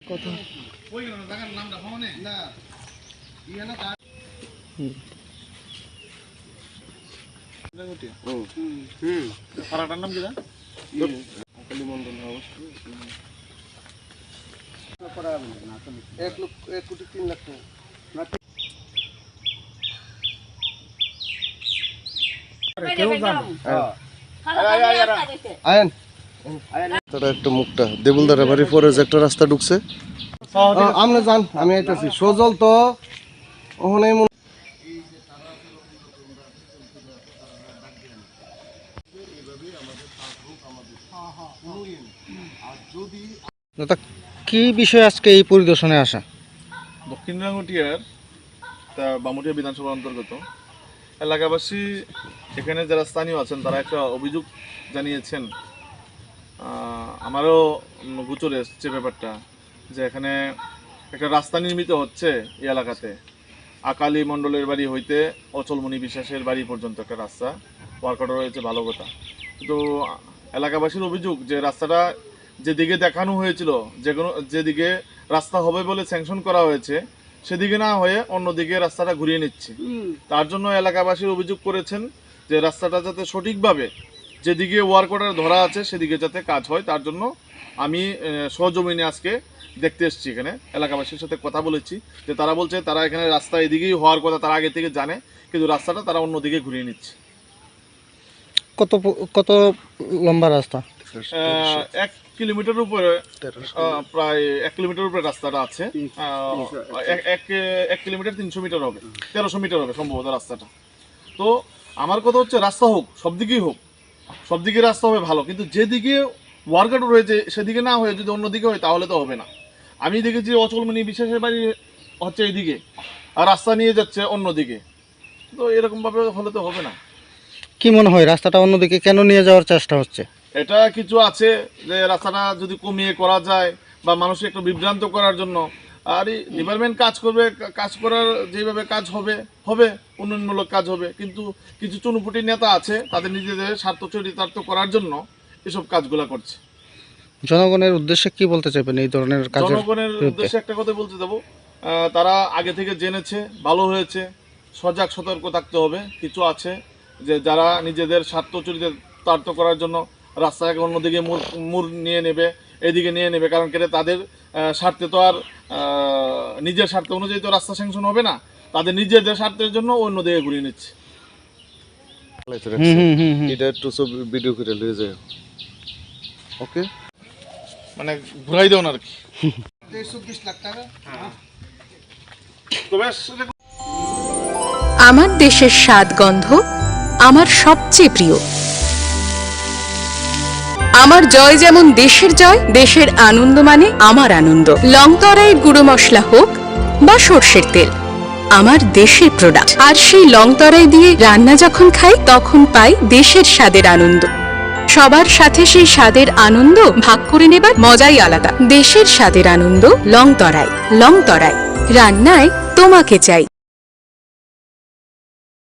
কথা পাড়াটার নাম কি দা? একটা মুখটা দেবুলদার বাড়ি পরে যে একটা রাস্তা ঢুকছে আমরা জান আমি আইতাছি সজল তো ওখানে কি বিষয় আজকে এই পরিদর্শনে আসা? দক্ষিণ রাঙ্গুটিয়ার বামুটিয়া বিধানসভার অন্তর্গত এলাকাবাসী এখানে যারা স্থানীয় আছেন তারা একটা অভিযোগ জানিয়েছেন। আমারও গোচরে এসছে ব্যাপারটা যে এখানে একটা রাস্তা নির্মিত হচ্ছে এই এলাকাতে। আকালী মণ্ডলের বাড়ি হইতে অচলমণি বিশ্বাসের বাড়ি পর্যন্ত একটা রাস্তা ওয়ার্কআউট রয়েছে, ভালো কথা। কিন্তু এলাকাবাসীর অভিযোগ যে রাস্তাটা যেদিকে দেখানো হয়েছিল, যেদিকে রাস্তা হবে বলে স্যাংশন করা হয়েছে সেদিকে না হয়ে অন্যদিকে রাস্তাটা ঘুরিয়ে নিচ্ছে। তার জন্য এলাকাবাসীর অভিযোগ করেছেন যে রাস্তাটা যাতে সঠিকভাবে যেদিকে ওয়ার্ক অর্ডার ধরা আছে সেদিকে যাতে কাজ হয়, তার জন্য আমি সহজমিনে আজকে দেখতে এসেছি। এখানে এলাকাবাসীর সাথে কথা বলেছি যে তারা বলছে তারা এখানে রাস্তা এদিকেই হওয়ার কথা তারা আগে থেকে জানে, কিন্তু রাস্তাটা তারা অন্যদিকে ঘুরিয়ে নিচ্ছে। কত লম্বা রাস্তা? 1 কিলোমিটার উপরে, প্রায় 1 কিলোমিটার উপরে রাস্তাটা আছে। 1 কিলোমিটার 300 মিটার হবে, 1300 মিটার হবে সম্ভবত রাস্তাটা। তো আমার কথা হচ্ছে রাস্তা হোক, সব দিকেই হোক, সব দিকে রাস্তা হবে ভালো, কিন্তু যেদিকে ওয়ার্কআউট রয়েছে সেদিকে না হয়ে যদি অন্যদিকে হয় তাহলে তো হবে না। আমি দেখেছি অচলমণি বিশ্বাসের বাড়ি হচ্ছে এইদিকে আর রাস্তা নিয়ে যাচ্ছে অন্যদিকে, তো এরকমভাবে হলে তো হবে না। কি মনে হয় রাস্তাটা অন্যদিকে কেন নিয়ে যাওয়ার চেষ্টা হচ্ছে? এটা কিছু আছে যে রাস্তাটা যদি কমিয়ে করা যায় বা মানুষকে একটু বিভ্রান্ত করার জন্য, আর ডিপার্টমেন্ট কাজ করবে, কাজ করার যেভাবে কাজ হবে হবে উন্নয়নমূলক কাজ হবে, কিন্তু কিছু চুনুপুটি নেতা আছে তাদের নিজেদের স্বার্থ চরিতার্থ করার জন্য এসব কাজগুলো করছে। জনগণের উদ্দেশ্যে কি বলতে চাইবেন এই ধরনের কাজ? জনগণের উদ্দেশ্যে একটা কথা বলতে দেবো, তারা আগে থেকে জেনেছে, ভালো হয়েছে, সজাগ সতর্ক থাকতে হবে। কিছু আছে যে যারা নিজেদের স্বার্থ চরিতার্থ করার জন্য রাস্তাকে অন্যদিকে মোড় নিয়ে নেবে, এদিকে নিয়ে নেবে, কারণ কেটে তাদের স্বার্থে তো আর নিজের স্বার্থ অনুযায়ী তো রাস্তা স্যাংশন হবে না, তাদের নিজেদের স্বার্থের জন্য অন্যদিকে ঘুরিয়ে নিচ্ছে। এটা একটু ভিডিও করে নিয়ে যায়, ওকে, মানে ঘুরাই দেও না আর কি। 20 লাখ টাকা। আমার দেশের স্বাদ গন্ধ আমার সবচেয়ে প্রিয়। আমার জয় যেমন দেশের জয়, দেশের আনন্দ মানে আমার আনন্দ। লংতরাই গুঁড়ো মশলা হোক বা সর্ষের তেল, আমার দেশের প্রোডাক্ট। আর সেই লংতরাই দিয়ে রান্না যখন খাই তখন পাই দেশের স্বাদের আনন্দ। সবার সাথে সেই স্বাদের আনন্দ ভাগ করে নেবার মজাই আলাদা। দেশের স্বাদের আনন্দ লংতরাই। লংতরাই, রান্নায় তোমাকে চাই।